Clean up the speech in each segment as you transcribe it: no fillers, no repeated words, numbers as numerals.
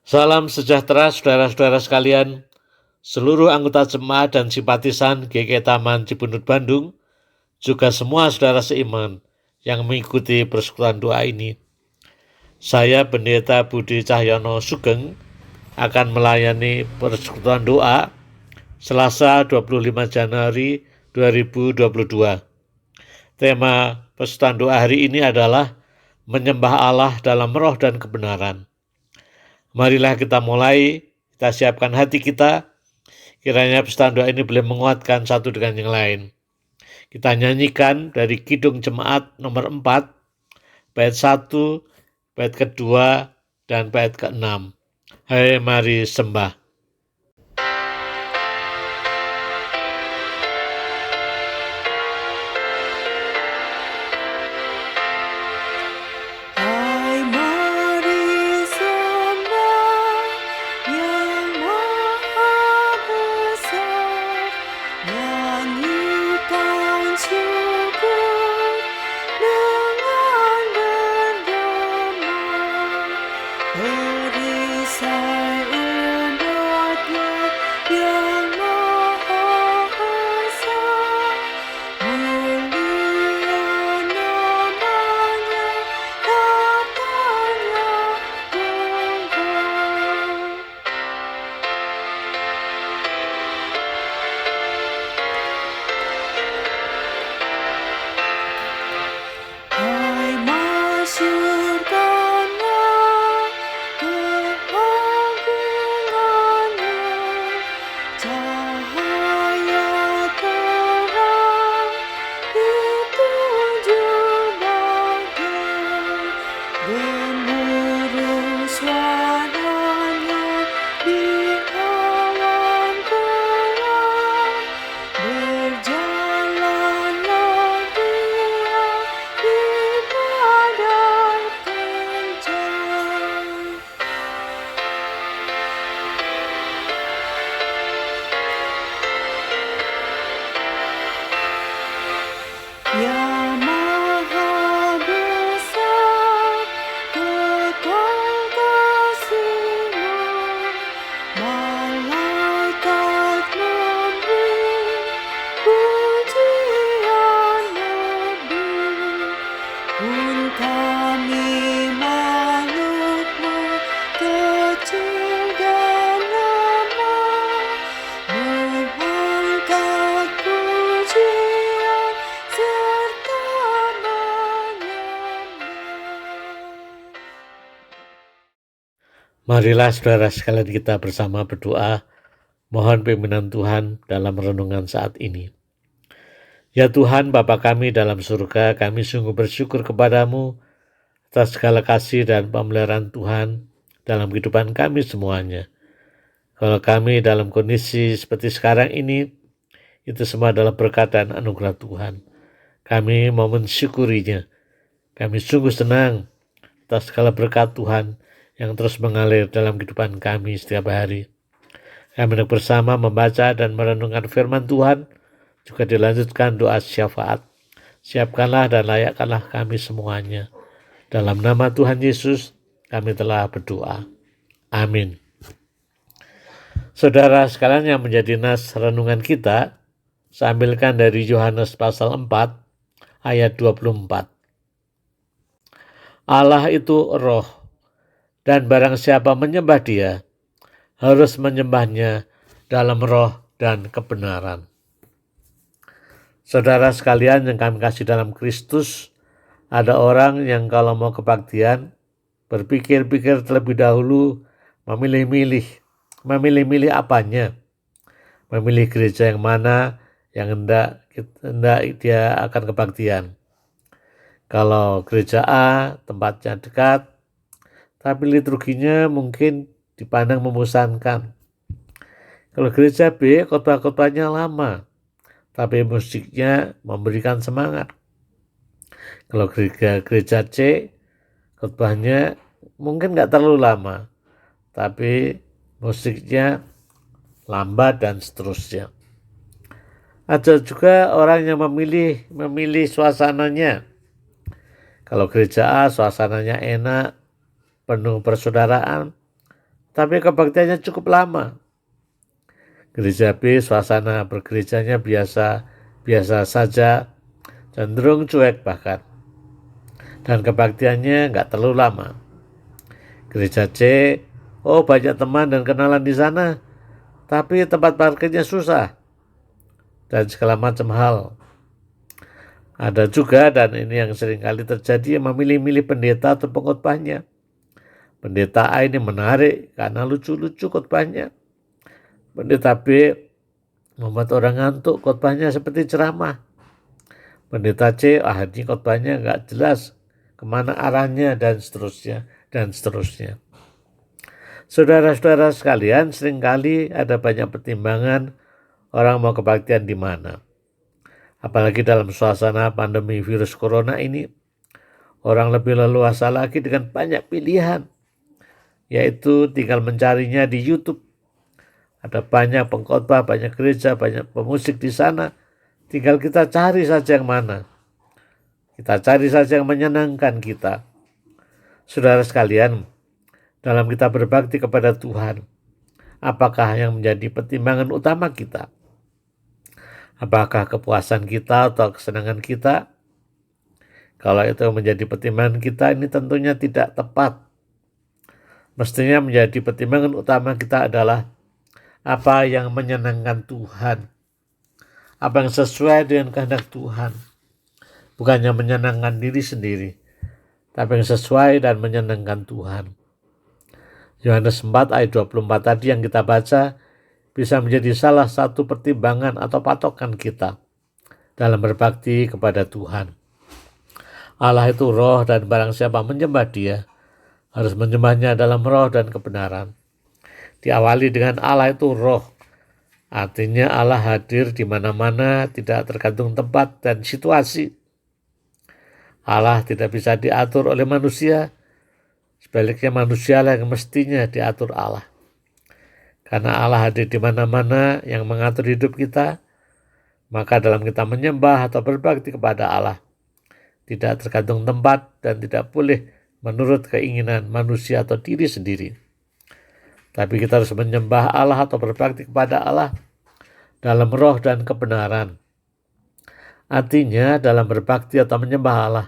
Salam sejahtera saudara-saudara sekalian, seluruh anggota jemaat dan simpatisan GK Taman Cibunut Bandung, juga semua saudara seiman yang mengikuti persekutuan doa ini. Saya Pendeta Budi Cahyono Sugeng akan melayani persekutuan doa Selasa 25 Januari 2022. Tema persekutuan doa hari ini adalah menyembah Allah dalam roh dan kebenaran. Marilah kita mulai, kita siapkan hati kita, kiranya persekutuan doa ini boleh menguatkan satu dengan yang lain. Kita nyanyikan dari Kidung Jemaat nomor 4, bait 1, bait kedua, dan bait ke-6. Hai mari sembah. Marilah saudara sekalian kita bersama berdoa, mohon pimpinan Tuhan dalam renungan saat ini. Ya Tuhan, Bapa kami dalam surga, kami sungguh bersyukur kepadamu atas segala kasih dan pemeliharaan Tuhan dalam kehidupan kami semuanya. Kalau kami dalam kondisi seperti sekarang ini, itu semua adalah berkat dan anugerah Tuhan. Kami mau mensyukurinya. Kami sungguh senang atas segala berkat Tuhan yang terus mengalir dalam kehidupan kami setiap hari. Kami hendak bersama membaca dan merenungkan firman Tuhan, juga dilanjutkan doa syafaat. Siapkanlah dan layakkanlah kami semuanya. Dalam nama Tuhan Yesus, kami telah berdoa. Amin. Saudara sekalian yang menjadi nas renungan kita, saya ambilkan dari Yohanes pasal 4, ayat 24. Allah itu roh, dan barang siapa menyembah dia, harus menyembahnya dalam roh dan kebenaran. Saudara sekalian yang kami kasih dalam Kristus, ada orang yang kalau mau kebaktian, berpikir-pikir terlebih dahulu, memilih-milih apanya, memilih gereja yang mana yang hendak dia akan kebaktian. Kalau gereja A tempatnya dekat, tapi liturginya mungkin dipandang membosankan. Kalau gereja B khotbah-khotbahnya lama, tapi musiknya memberikan semangat. Kalau gereja C khotbahnya mungkin gak terlalu lama, tapi musiknya lambat dan seterusnya. Ada juga orang yang memilih suasananya. Kalau gereja A suasananya enak, penuh persaudaraan, tapi kebaktiannya cukup lama. Gereja B, suasana bergerejanya biasa saja, cenderung cuek bahkan. Dan kebaktiannya nggak terlalu lama. Gereja C, oh banyak teman dan kenalan di sana, tapi tempat parkirnya susah. Dan segala macam hal. Ada juga, dan ini yang sering kali terjadi, yang memilih-milih pendeta atau pengkhotbahnya. Pendeta A ini menarik karena lucu-lucu khotbahnya. Pendeta B membuat orang ngantuk, khotbahnya seperti ceramah. Pendeta C, ini khotbahnya nggak jelas kemana arahnya, dan seterusnya, dan seterusnya. Saudara-saudara sekalian, seringkali ada banyak pertimbangan orang mau kebaktian di mana. Apalagi dalam suasana pandemi virus corona ini, orang lebih leluasa lagi dengan banyak pilihan, yaitu tinggal mencarinya di YouTube. Ada banyak pengkhotbah, banyak gereja, banyak pemusik di sana. Tinggal kita cari saja yang mana. Kita cari saja yang menyenangkan kita. Saudara sekalian, dalam kita berbakti kepada Tuhan, apakah yang menjadi pertimbangan utama kita? Apakah kepuasan kita atau kesenangan kita? Kalau itu menjadi pertimbangan kita, ini tentunya tidak tepat. Mestinya menjadi pertimbangan utama kita adalah apa yang menyenangkan Tuhan, apa yang sesuai dengan kehendak Tuhan, bukannya menyenangkan diri sendiri, tapi yang sesuai dan menyenangkan Tuhan. Yohanes 4 ayat 24 tadi yang kita baca bisa menjadi salah satu pertimbangan atau patokan kita dalam berbakti kepada Tuhan. Allah itu roh, dan barang siapa menyembah Dia harus menyembahnya dalam roh dan kebenaran. Diawali dengan Allah itu roh. Artinya Allah hadir di mana-mana, tidak tergantung tempat dan situasi. Allah tidak bisa diatur oleh manusia. Sebaliknya manusialah yang mestinya diatur Allah. Karena Allah hadir di mana-mana yang mengatur hidup kita, maka dalam kita menyembah atau berbakti kepada Allah, tidak tergantung tempat dan tidak boleh menurut keinginan manusia atau diri sendiri. Tapi kita harus menyembah Allah atau berbakti kepada Allah dalam roh dan kebenaran. Artinya dalam berbakti atau menyembah Allah,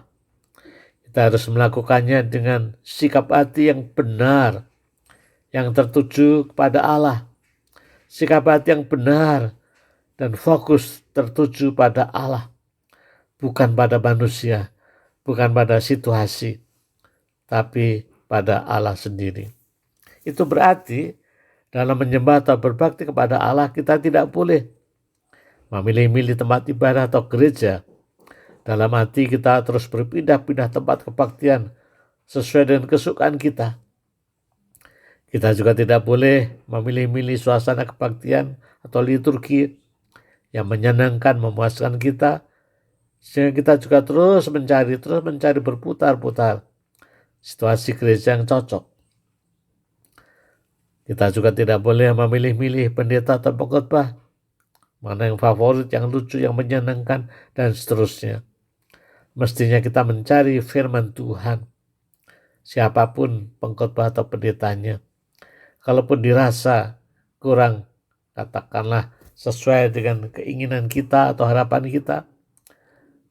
kita harus melakukannya dengan sikap hati yang benar, yang tertuju kepada Allah. Sikap hati yang benar dan fokus tertuju pada Allah, bukan pada manusia, bukan pada situasi, tapi pada Allah sendiri. Itu berarti dalam menyembah atau berbakti kepada Allah, kita tidak boleh memilih-milih tempat ibadah atau gereja. Dalam hati kita terus berpindah-pindah tempat kebaktian sesuai dengan kesukaan kita. Kita juga tidak boleh memilih-milih suasana kebaktian atau liturgi yang menyenangkan, memuaskan kita, sehingga kita juga terus mencari berputar-putar situasi gereja yang cocok. Kita juga tidak boleh memilih-milih pendeta atau pengkhotbah, mana yang favorit, yang lucu, yang menyenangkan, dan seterusnya. Mestinya kita mencari firman Tuhan, siapapun pengkhotbah atau pendetanya. Kalaupun dirasa kurang, katakanlah sesuai dengan keinginan kita atau harapan kita,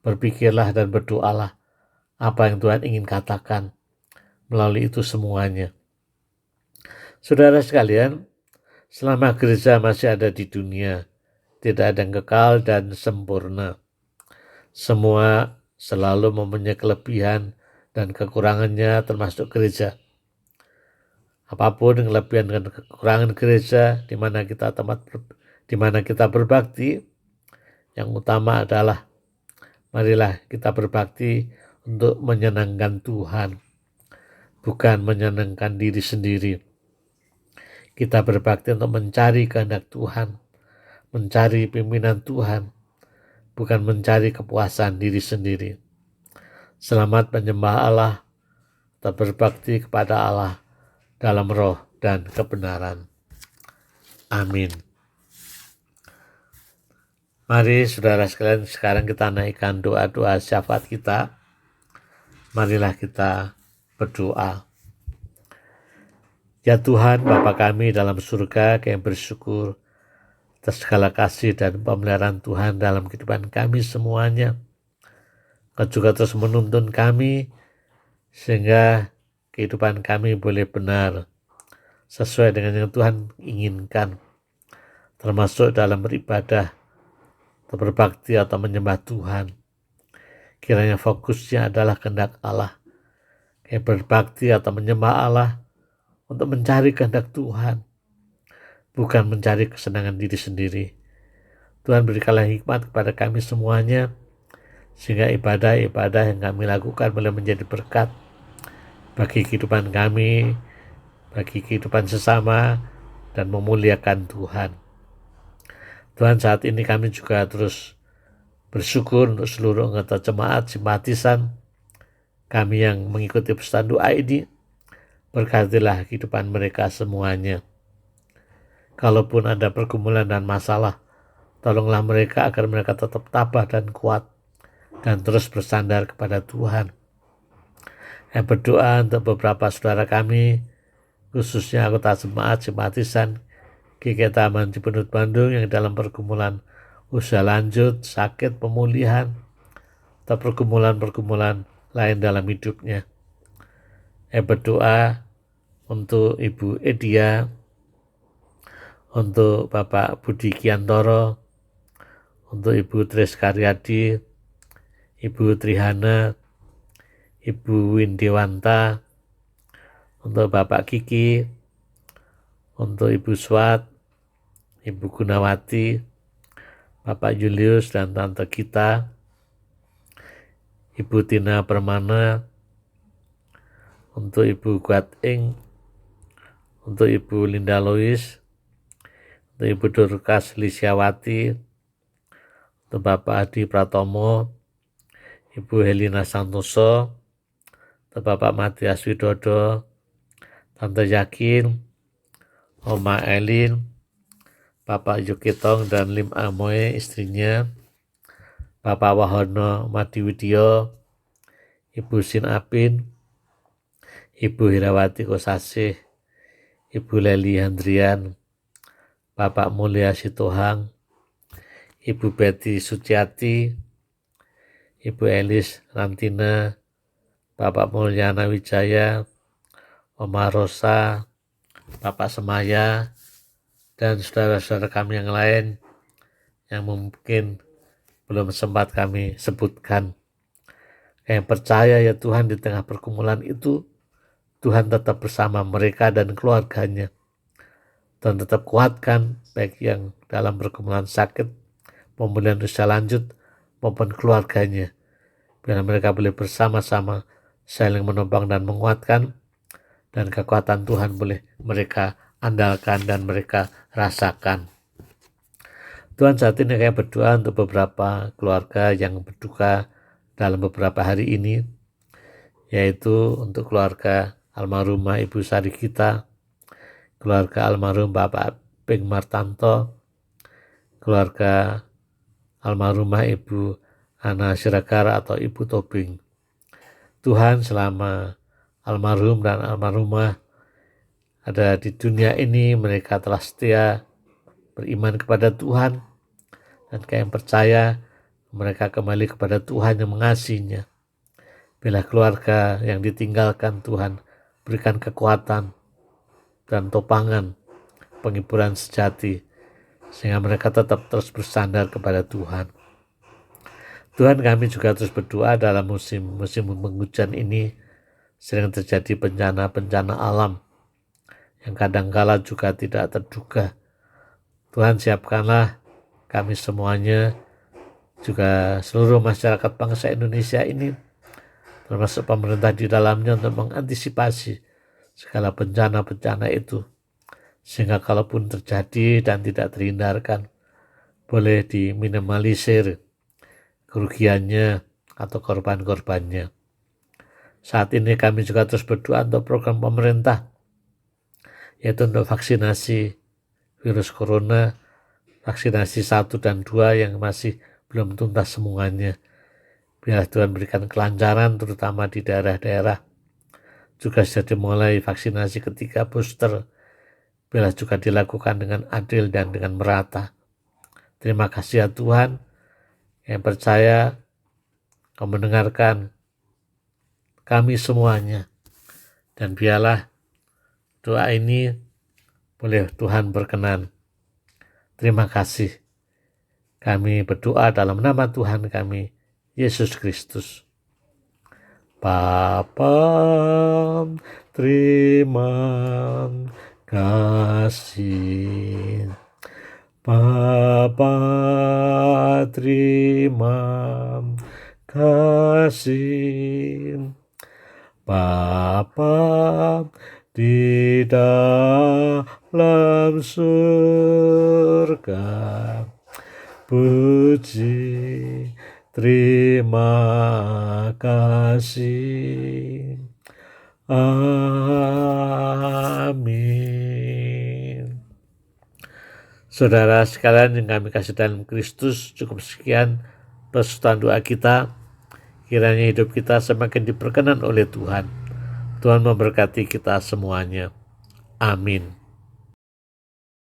berpikirlah dan berdoalah apa yang Tuhan ingin katakan melalui itu semuanya. Saudara sekalian, selama gereja masih ada di dunia, tidak ada yang kekal dan sempurna. Semua selalu mempunyai kelebihan dan kekurangannya, termasuk gereja. Apapun kelebihan dan kekurangan gereja di mana kita berbakti, yang utama adalah marilah kita berbakti untuk menyenangkan Tuhan, bukan menyenangkan diri sendiri. Kita berbakti untuk mencari kehendak Tuhan, mencari pimpinan Tuhan, bukan mencari kepuasan diri sendiri. Selamat menyembah Allah, tetap berbakti kepada Allah dalam roh dan kebenaran. Amin. Mari saudara sekalian, sekarang kita naikkan doa-doa syafaat kita. Marilah kita berdoa. Ya Tuhan, Bapa kami dalam surga, kami bersyukur atas segala kasih dan pemeliharaan Tuhan dalam kehidupan kami semuanya. Kau juga terus menuntun kami sehingga kehidupan kami boleh benar sesuai dengan yang Tuhan inginkan, termasuk dalam beribadah atau berbakti atau menyembah Tuhan. Kiranya fokusnya adalah kehendak Allah. Kayak berbakti atau menyembah Allah untuk mencari kehendak Tuhan, bukan mencari kesenangan diri sendiri. Tuhan berikanlah hikmat kepada kami semuanya, sehingga ibadah-ibadah yang kami lakukan boleh menjadi berkat bagi kehidupan kami, bagi kehidupan sesama, dan memuliakan Tuhan. Tuhan, saat ini kami juga terus bersyukur untuk seluruh anggota jemaat simpatisan kami yang mengikuti pesan doa ini. Berkatilah kehidupan mereka semuanya. Kalaupun ada pergumulan dan masalah, tolonglah mereka agar mereka tetap tabah dan kuat dan terus bersandar kepada Tuhan. Saya berdoa untuk beberapa saudara kami, khususnya anggota jemaat simpatisan GKI Taman Cipunut Bandung yang dalam pergumulan usia lanjut, sakit, pemulihan, atau pergumulan-pergumulan lain dalam hidupnya. Saya berdoa untuk Ibu Edia, untuk Bapak Budi Kiantoro, untuk Ibu Tris Karyadi, Ibu Trihana, Ibu Windewanta, untuk Bapak Kiki, untuk Ibu Swat, Ibu Gunawati, Bapak Julius dan Tante Gita, Ibu Tina Permana, untuk Ibu Guat Ing, untuk Ibu Linda Lois, untuk Ibu Dorcas Lisyawati, untuk Bapak Adi Pratomo, Ibu Helena Santoso, untuk Bapak Matias Widodo, Tante Yakin, Oma Elin, Bapak Yukitong dan Lim Amoy istrinya, Bapak Wahono Madiwidyo, Ibu Sin Apin, Ibu Hirawati Kosasih, Ibu Leli Handrian, Bapak Mulia Sitohang, Ibu Betty Suciati, Ibu Elis Rantina, Bapak Mulyana Wijaya, Oma Rosa, Bapak Semaya, dan saudara-saudara kami yang lain yang mungkin belum sempat kami sebutkan. Yang percaya ya Tuhan, di tengah pergumulan itu Tuhan tetap bersama mereka dan keluarganya, dan tetap kuatkan baik yang dalam pergumulan sakit, pemulihan usia lanjut maupun keluarganya, biar mereka boleh bersama-sama saling menopang dan menguatkan, dan kekuatan Tuhan boleh mereka andalkan dan mereka rasakan. Tuhan, saat ini saya berdoa untuk beberapa keluarga yang berduka dalam beberapa hari ini, yaitu untuk keluarga almarhumah Ibu Sari Gita, keluarga almarhum Bapak Peng Martanto, keluarga almarhumah Ibu Ana Siragara atau Ibu Tobing. Tuhan, selama almarhum dan almarhumah ada di dunia ini, mereka telah setia beriman kepada Tuhan, dan kami percaya mereka kembali kepada Tuhan yang mengasihinya. Bila keluarga yang ditinggalkan, Tuhan berikan kekuatan dan topangan penghiburan sejati, sehingga mereka tetap terus bersandar kepada Tuhan. Tuhan, kami juga terus berdoa dalam musim penghujan ini sering terjadi bencana-bencana alam yang kadangkala juga tidak terduga. Tuhan, siapkanlah kami semuanya, juga seluruh masyarakat bangsa Indonesia ini, termasuk pemerintah di dalamnya, untuk mengantisipasi segala bencana-bencana itu, sehingga kalaupun terjadi dan tidak terhindarkan, boleh diminimalisir kerugiannya atau korban-korbannya. Saat ini kami juga terus berdoa untuk program pemerintah, yaitu untuk vaksinasi virus corona, vaksinasi 1 dan 2 yang masih belum tuntas semuanya. Biar Tuhan berikan kelancaran terutama di daerah-daerah juga sudah dimulai vaksinasi ketiga booster. Biarlah juga dilakukan dengan adil dan dengan merata. Terima kasih ya Tuhan, yang percaya Kau mendengarkan kami semuanya. Dan biarlah doa ini boleh Tuhan berkenan. Terima kasih. Kami berdoa dalam nama Tuhan kami, Yesus Kristus. Bapa, terima kasih. Bapa, terima kasih. Bapa di dalam surga, puji, terima kasih. Amin. Saudara sekalian yang kami kasih dalam Kristus, cukup sekian persekutuan doa kita. Kiranya hidup kita semakin diperkenan oleh Tuhan. Tuhan memberkati kita semuanya. Amin.